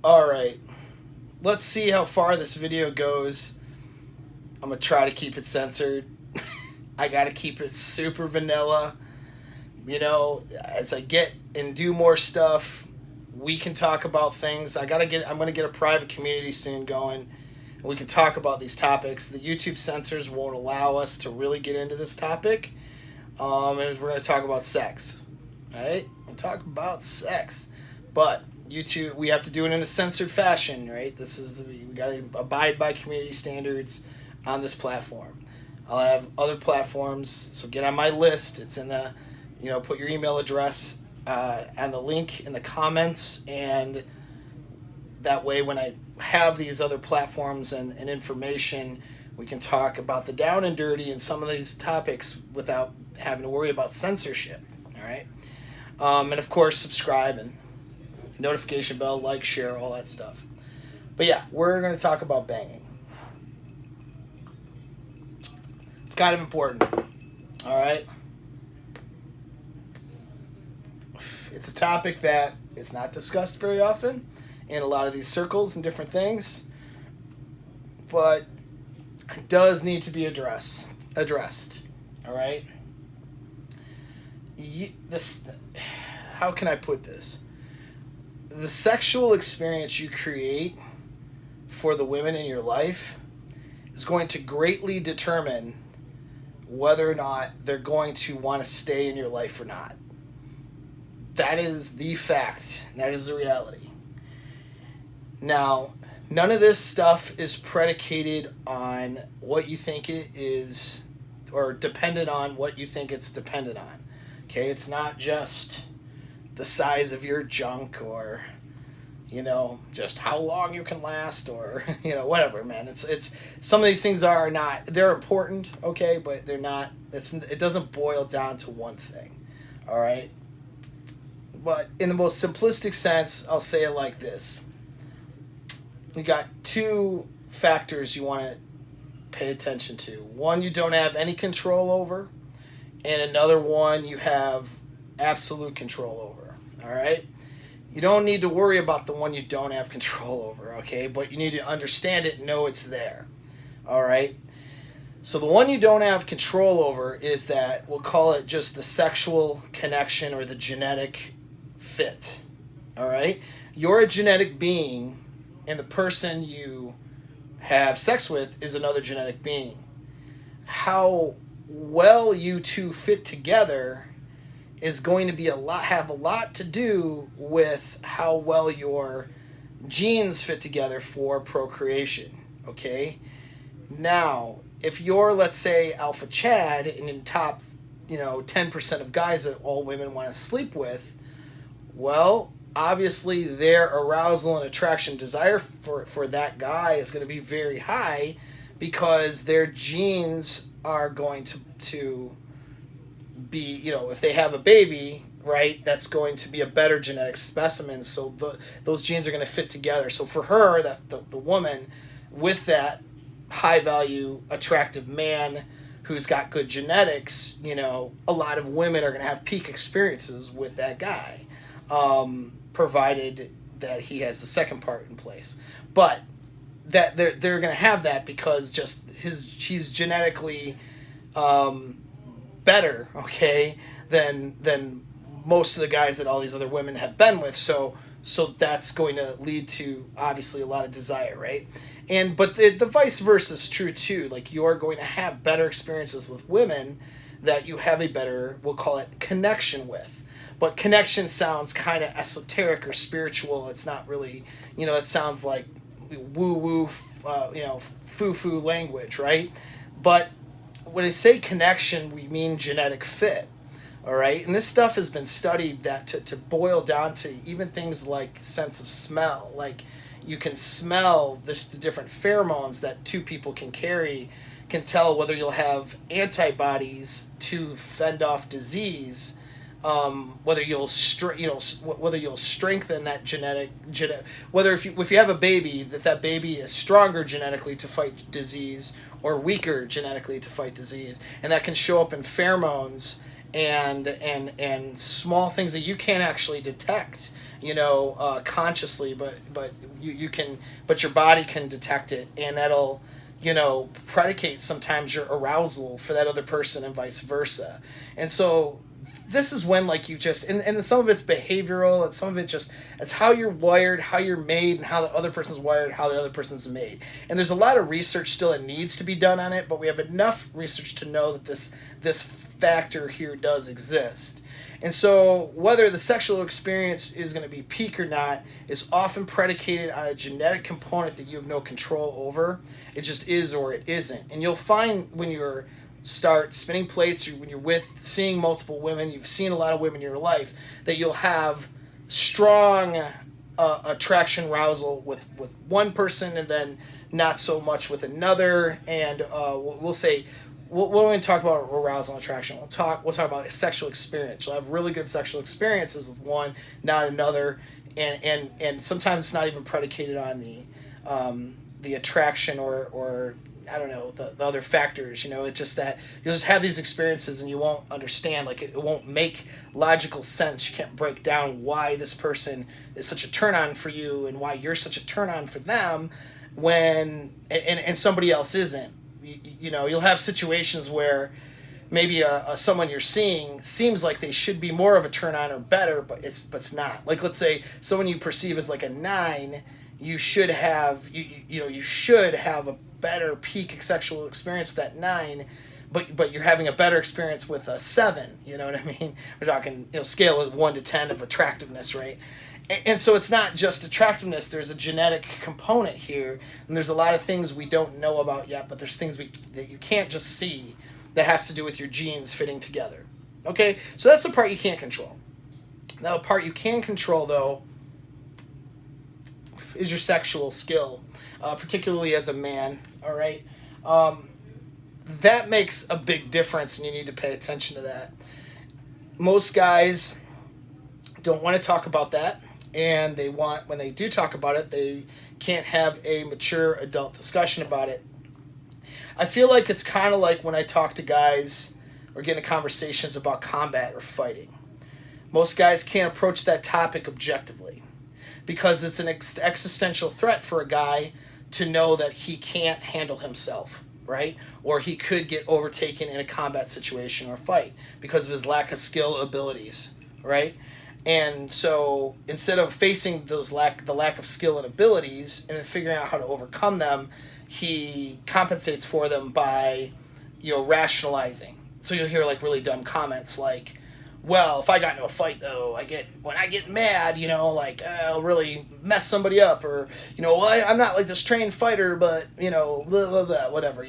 All right, let's see how far this video goes. I'm gonna try to keep it censored. I gotta keep it super vanilla. As I get and do more stuff, we can talk about things. I'm gonna get a private community soon going. And we can talk about these topics. The YouTube censors won't allow us to really get into this topic. And we're gonna talk about sex. All right, we'll talk about sex, but YouTube, we have to do it in a censored fashion, right? We gotta abide by community standards on this platform. I'll have other platforms, so get on my list. It's in the, put your email address and the link in the comments, and that way when I have these other platforms and information, we can talk about the down and dirty and some of these topics without having to worry about censorship, all right? And of course, subscribe and notification bell, like, share, all that stuff. But yeah, we're going to talk about banging. It's kind of important, all right? It's a topic that is not discussed very often in a lot of these circles and different things, but it does need to be addressed, all right? How can I put this? The sexual experience you create for the women in your life is going to greatly determine whether or not they're going to want to stay in your life or not. That is the fact. That is the reality. Now, none of this stuff is predicated on what you think it is, or dependent on what you think it's dependent on. Okay, it's not just the size of your junk, or just how long you can last, or whatever, man. It's some of these things they're important, okay, but they're not. It doesn't boil down to one thing, all right. But in the most simplistic sense, I'll say it like this: you got two factors you want to pay attention to. One you don't have any control over, and another one you have absolute control over, all right? You don't need to worry about the one you don't have control over, okay? But you need to understand it and know it's there, all right? So the one you don't have control over is that, we'll call it just the sexual connection or the genetic fit, all right? You're a genetic being, and the person you have sex with is another genetic being. How well you two fit together is going to have a lot to do with how well your genes fit together for procreation, okay? Now, if you're, let's say, Alpha Chad, and in top, 10% of guys that all women want to sleep with, well, obviously their arousal and attraction desire for that guy is going to be very high, because their genes are going to be, if they have a baby, right, that's going to be a better genetic specimen, so those genes are going to fit together. So for her, the woman with that high value attractive man who's got good genetics, a lot of women are going to have peak experiences with that guy, provided that he has the second part in place. But that they're going to have that because just he's genetically better, okay, than most of the guys that all these other women have been with. So that's going to lead to obviously a lot of desire, right? But the vice versa is true too. Like, you're going to have better experiences with women that you have a better, we'll call it, connection with. But connection sounds kind of esoteric or spiritual. It's not really, it sounds like woo-woo, foo-foo language, right? But when I say connection, we mean genetic fit, all right? And this stuff has been studied that to boil down to even things like sense of smell. Like, you can smell the different pheromones that two people can carry, can tell whether you'll have antibodies to fend off disease, whether you'll strengthen that genetic whether if you have a baby, that baby is stronger genetically to fight disease or weaker genetically to fight disease, and that can show up in pheromones and small things that you can't actually detect, consciously, but you can, but your body can detect it, and that'll, predicate sometimes your arousal for that other person and vice versa. And so this is when, like, you just, and some of it's behavioral, and some of it just, it's how you're wired, how you're made, and how the other person's wired, how the other person's made. And there's a lot of research still that needs to be done on it, but we have enough research to know that this factor here does exist. And so whether the sexual experience is going to be peak or not is often predicated on a genetic component that you have no control over. It just is or it isn't. And you'll find when you're start spinning plates, or when you're seeing multiple women, you've seen a lot of women in your life, that you'll have strong attraction, arousal with one person, and then not so much with another. And we'll say, we'll only talk about arousal and attraction. We'll talk about a sexual experience. You'll have really good sexual experiences with one, not another, and sometimes it's not even predicated on the attraction, or I don't know, the other factors. It's just that you'll just have these experiences and you won't understand, like, it won't make logical sense. You can't break down why this person is such a turn on for you and why you're such a turn on for them when and somebody else isn't. You'll have situations where maybe someone you're seeing seems like they should be more of a turn on or better, but it's not. Like, let's say someone you perceive as like a 9, you should have you should have a better peak sexual experience with that 9, but you're having a better experience with a 7. You know what I mean? We're talking, scale of 1 to 10 of attractiveness, right? And so it's not just attractiveness. There's a genetic component here, and there's a lot of things we don't know about yet, but there's things that you can't just see that has to do with your genes fitting together. Okay, so that's the part you can't control. Now, the part you can control, though, is your sexual skill, particularly as a man. All right, that makes a big difference, and you need to pay attention to that. Most guys don't want to talk about that, and when they do talk about it, they can't have a mature adult discussion about it. I feel like it's kind of like when I talk to guys or get into conversations about combat or fighting. Most guys can't approach that topic objectively because it's an existential threat for a guy to know that he can't handle himself, right? Or he could get overtaken in a combat situation or fight because of his lack of skill abilities, right? And so instead of facing the lack of skill and abilities and figuring out how to overcome them, he compensates for them by, rationalizing. So you'll hear like really dumb comments like, well, if I got into a fight though, when I get mad, I'll really mess somebody up, or, well, I'm not like this trained fighter, but, blah, blah, blah, whatever,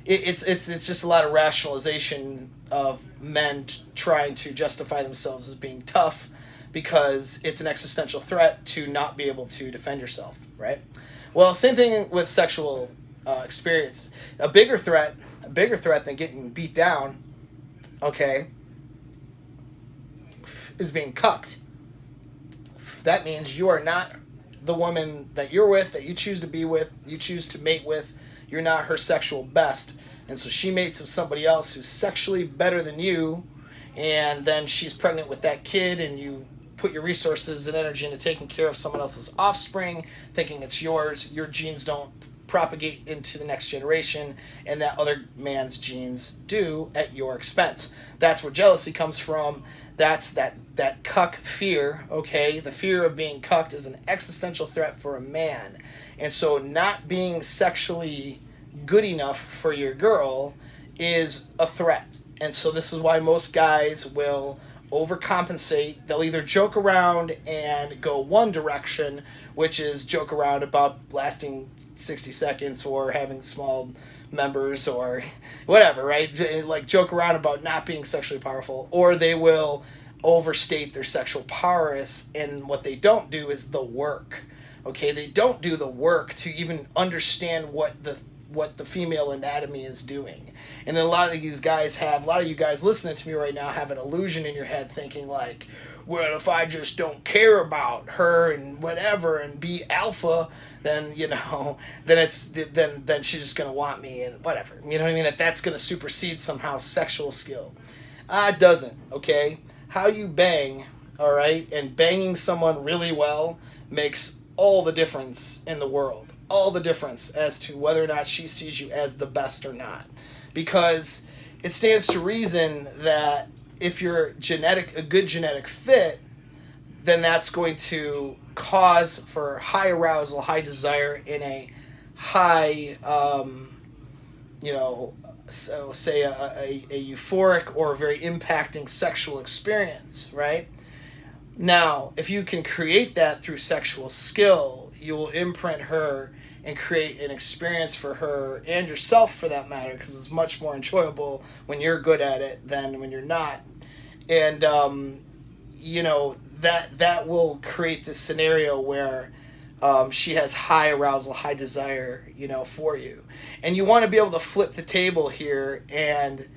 it's just a lot of rationalization of men trying to justify themselves as being tough because it's an existential threat to not be able to defend yourself, right? Well, same thing with sexual experience. A bigger threat than getting beat down, okay, is being cucked. That means you are not the woman that you're with, that you choose to be with, you choose to mate with. You're not her sexual best. And so she mates with somebody else who's sexually better than you, and then she's pregnant with that kid, and you put your resources and energy into taking care of someone else's offspring, thinking it's yours. Your genes don't propagate into the next generation, and that other man's genes do at your expense. That's where jealousy comes from. That's that cuck fear, okay? The fear of being cucked is an existential threat for a man. And so not being sexually good enough for your girl is a threat. And so this is why most guys will overcompensate. They'll either joke around and go one direction, which is joke around about lasting 60 seconds or having small members or whatever, right? Like joke around about not being sexually powerful, or they will overstate their sexual prowess, and what they don't do is the work. Okay, they don't do the work to even understand what the female anatomy is doing. And then a lot of you guys listening to me right now have an illusion in your head thinking like, well, if I just don't care about her and whatever and be alpha, then then she's just gonna want me and whatever. You know what I mean? That's gonna supersede somehow sexual skill. It doesn't, okay? How you bang, all right, and banging someone really well makes all the difference in the world. All the difference as to whether or not she sees you as the best or not. Because it stands to reason that if you're a good genetic fit, then that's going to cause for high arousal, high desire in a high, you know, so say a euphoric or a very impacting sexual experience, right? Now, if you can create that through sexual skill, you will imprint her and create an experience for her and yourself for that matter, because it's much more enjoyable when you're good at it than when you're not. And that will create this scenario where she has high arousal, high desire, for you, and you want to be able to flip the table here, and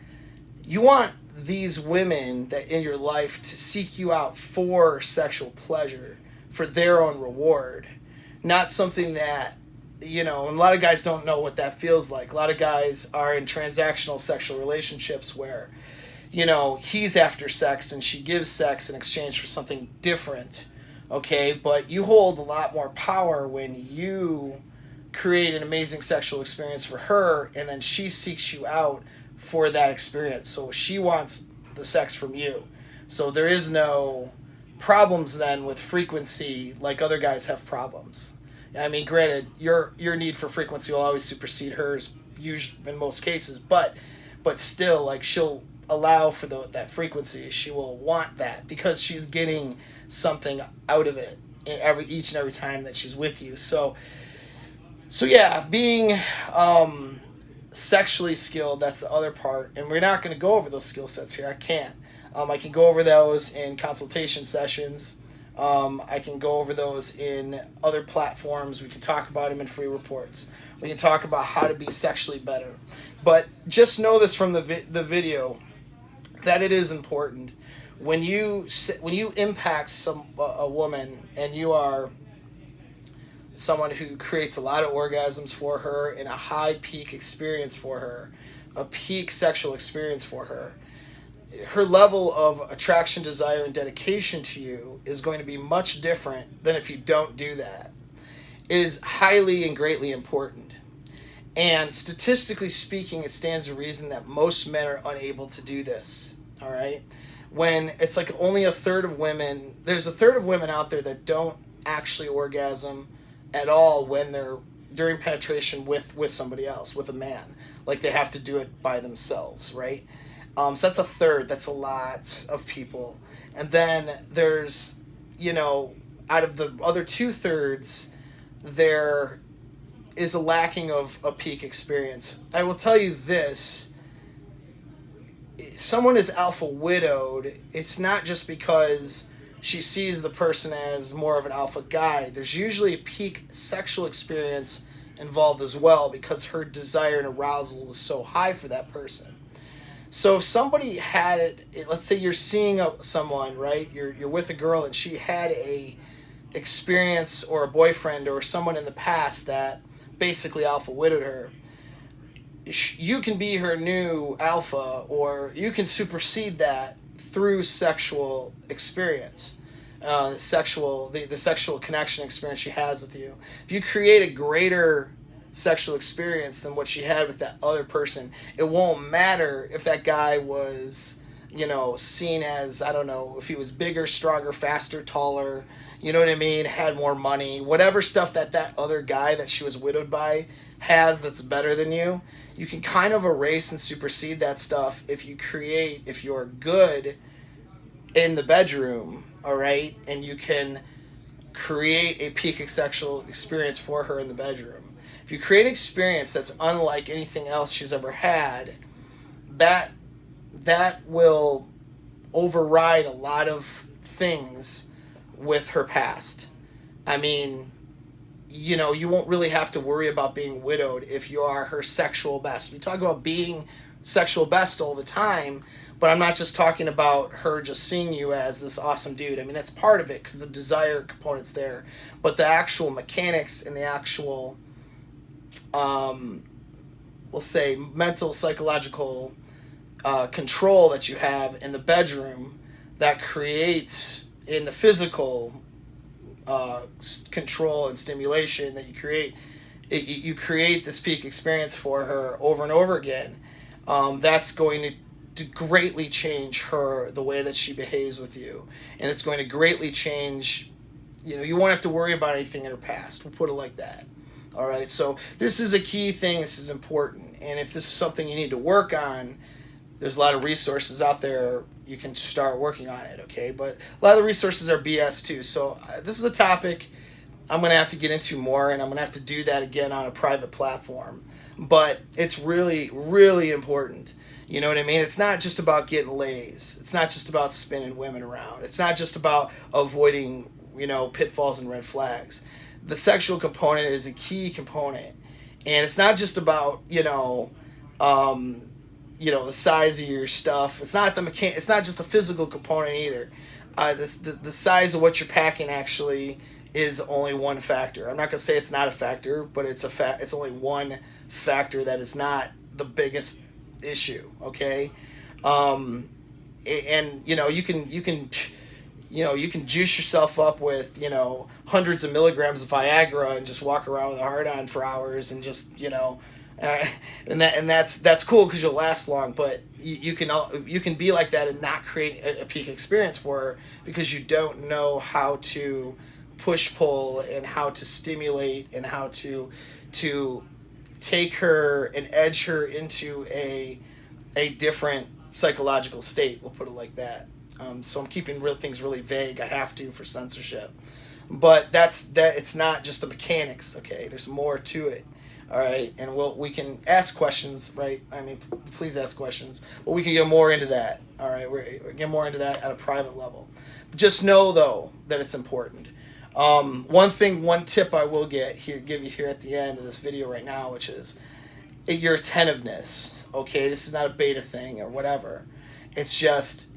you want these women that in your life to seek you out for sexual pleasure, for their own reward, not something that and a lot of guys don't know what that feels like. A lot of guys are in transactional sexual relationships where he's after sex and she gives sex in exchange for something different. Okay, but you hold a lot more power when you create an amazing sexual experience for her and then she seeks you out for that experience. So she wants the sex from you. So there is no problems then with frequency like other guys have problems. I mean, granted, your need for frequency will always supersede hers, usually in most cases, but still, like, she'll allow for that frequency. She will want that because she's getting something out of it each and every time that she's with you. So yeah, being sexually skilled, that's the other part, and we're not going to go over those skill sets here. I can't. I can go over those in consultation sessions. I can go over those in other platforms. We can talk about them in free reports. We can talk about how to be sexually better. But just know this from the video, that it is important when you impact a woman and you are someone who creates a lot of orgasms for her and a high peak experience for her, a peak sexual experience for her. Her level of attraction, desire, and dedication to you is going to be much different than if you don't do that. It is highly and greatly important. And statistically speaking, it stands to reason that most men are unable to do this. All right? When it's like only a third of women, there's a third of women out there that don't actually orgasm at all when they're during penetration with somebody else, with a man. Like they have to do it by themselves, right? So that's a third. That's a lot of people. And then there's, out of the other 2/3, there is a lacking of a peak experience. I will tell you this. Someone is alpha widowed. It's not just because she sees the person as more of an alpha guy. There's usually a peak sexual experience involved as well because her desire and arousal was so high for that person. So if somebody had it, let's say you're seeing someone, right? You're with a girl and she had a experience or a boyfriend or someone in the past that basically alpha widowed her. You can be her new alpha, or you can supersede that through sexual experience, the sexual connection experience she has with you. If you create a greater sexual experience than what she had with that other person, it won't matter if that guy was, seen as, I don't know, if he was bigger, stronger, faster, taller, you know what I mean, had more money, whatever stuff that other guy that she was widowed by has that's better than you. You can kind of erase and supersede that stuff if you're good in the bedroom, all right, and you can create a peak sexual experience for her in the bedroom. If you create an experience that's unlike anything else she's ever had, that will override a lot of things with her past. I mean, you won't really have to worry about being widowed if you are her sexual best. We talk about being sexual best all the time, but I'm not just talking about her just seeing you as this awesome dude. I mean, that's part of it because the desire component's there. But the actual mechanics and the actual, we'll say, mental, psychological control that you have in the bedroom that creates in the physical control and stimulation that you create. You create this peak experience for her over and over again. That's going to greatly change the way that she behaves with you, and it's going to greatly change. You won't have to worry about anything in her past. We'll put it like that. All right. So this is a key thing. This is important, and if this is something you need to work on, there's a lot of resources out there. You can start working on it. Okay, but a lot of the resources are BS too. So this is a topic I'm going to have to get into more, and I'm going to have to do that again on a private platform. But it's really, really important. You know what I mean? It's not just about getting lays. It's not just about spinning women around. It's not just about avoiding, pitfalls and red flags. The sexual component is a key component. And it's not just about, the size of your stuff. It's not it's not just the physical component either. The size of what you're packing actually is only one factor. I'm not going to say it's not a factor, but it's it's only one factor that is not the biggest issue. Okay. And you can juice yourself up with hundreds of milligrams of Viagra and just walk around with a hard on for hours and just and that's cool because you'll last long, but you can be like that and not create a peak experience for her because you don't know how to push pull and how to stimulate and how to take her and edge her into a different psychological state. We'll put it like that. So I'm keeping things really vague. I have to for censorship, but it's not just the mechanics. Okay, there's more to it. All right, and we can ask questions, right? I mean, please ask questions, but we can get more into that. All right, we're get more into that at a private level. Just know though that it's important. One tip I will give you here at the end of this video right now, which is your attentiveness. Okay, this is not a beta thing or whatever. It's just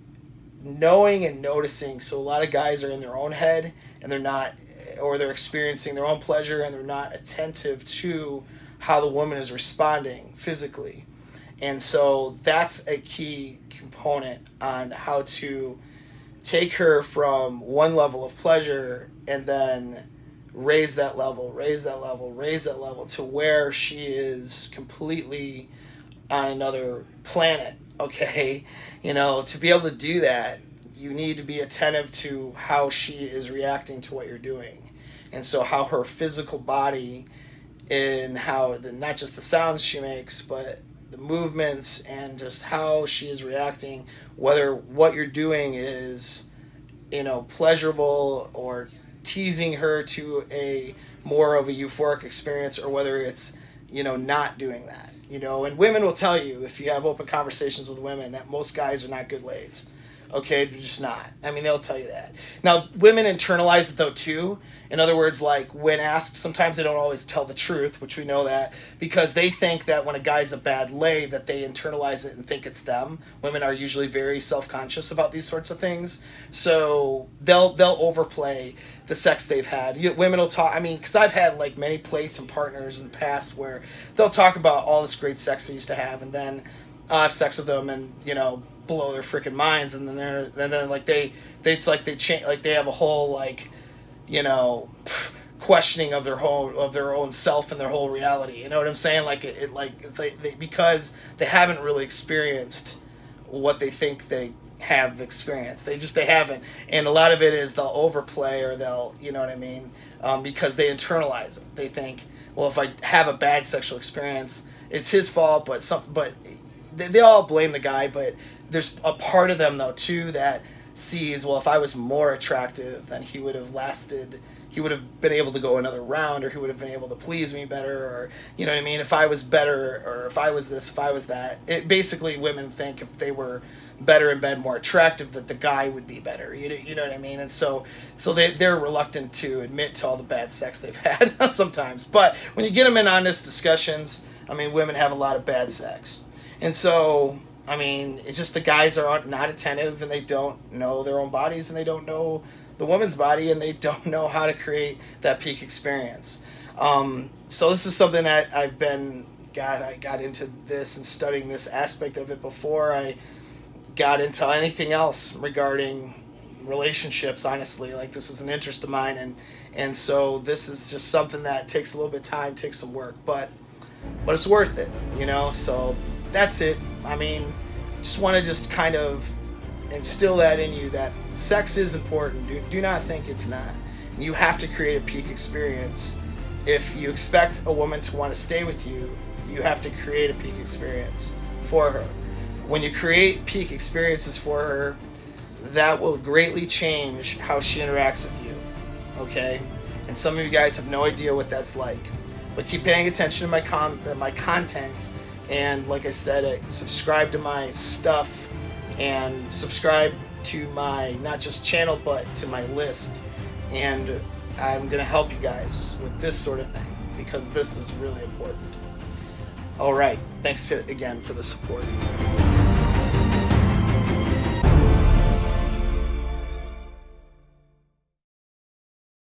knowing and noticing. So a lot of guys are in their own head and they're experiencing their own pleasure and they're not attentive to how the woman is responding physically. And so that's a key component on how to take her from one level of pleasure and then raise that level to where she is completely on another planet. Okay, to be able to do that, you need to be attentive to how she is reacting to what you're doing, and so how her physical body and how not just the sounds she makes, but the movements and just how she is reacting, whether what you're doing is pleasurable or teasing her to a more of a euphoric experience, or whether it's not doing that. And women will tell you, if you have open conversations with women, that most guys are not good lays. Okay, they're just not. I mean, they'll tell you that. Now, women internalize it though too. In other words, like when asked, sometimes they don't always tell the truth, which we know that, because they think that when a guy's a bad lay, that they internalize it and think it's them. Women are usually very self-conscious about these sorts of things, so they'll overplay the sex they've had. Women will talk. I mean, because I've had like many plates and partners in the past where they'll talk about all this great sex they used to have, and then I'll have sex with them, and blow their freaking minds, and then like it's like they change, like they have a whole like questioning of their own self and their whole reality. You know what I'm saying? Like they because they haven't really experienced what they think they have experienced. They haven't, and a lot of it is they'll overplay, or they'll what I mean, because they internalize it. They think, well, if I have a bad sexual experience, it's his fault, but they all blame the guy, but there's a part of them though too that sees, well, if I was more attractive, then he would have been able to go another round, or he would have been able to please me better, or what I mean, if I was better, or if I was this, if I was that. It basically, women think if they were better in bed, more attractive, that the guy would be better. You know what I mean? And so they're reluctant to admit to all the bad sex they've had sometimes. But when you get them in honest discussions, I mean, women have a lot of bad sex. And so, I mean, it's just the guys are not attentive, and they don't know their own bodies, and they don't know the woman's body, and they don't know how to create that peak experience. So this is something that I've been God, I got into this and studying this aspect of it before I got into anything else regarding relationships. Honestly, like, this is an interest of mine, and so this is just something that takes a little bit of time, takes some work, but it's worth it, So that's it. I mean, just want to just kind of instill that in you, that sex is important. Do not think it's not. You have to create a peak experience. If you expect a woman to want to stay with you, you have to create a peak experience for her. When you create peak experiences for her, that will greatly change how she interacts with you. Okay? And some of you guys have no idea what that's like. But keep paying attention to my content, and like I said, subscribe to my stuff, and subscribe to my, not just channel, but to my list. And I'm going to help you guys with this sort of thing, because this is really important. All right. Thanks again for the support.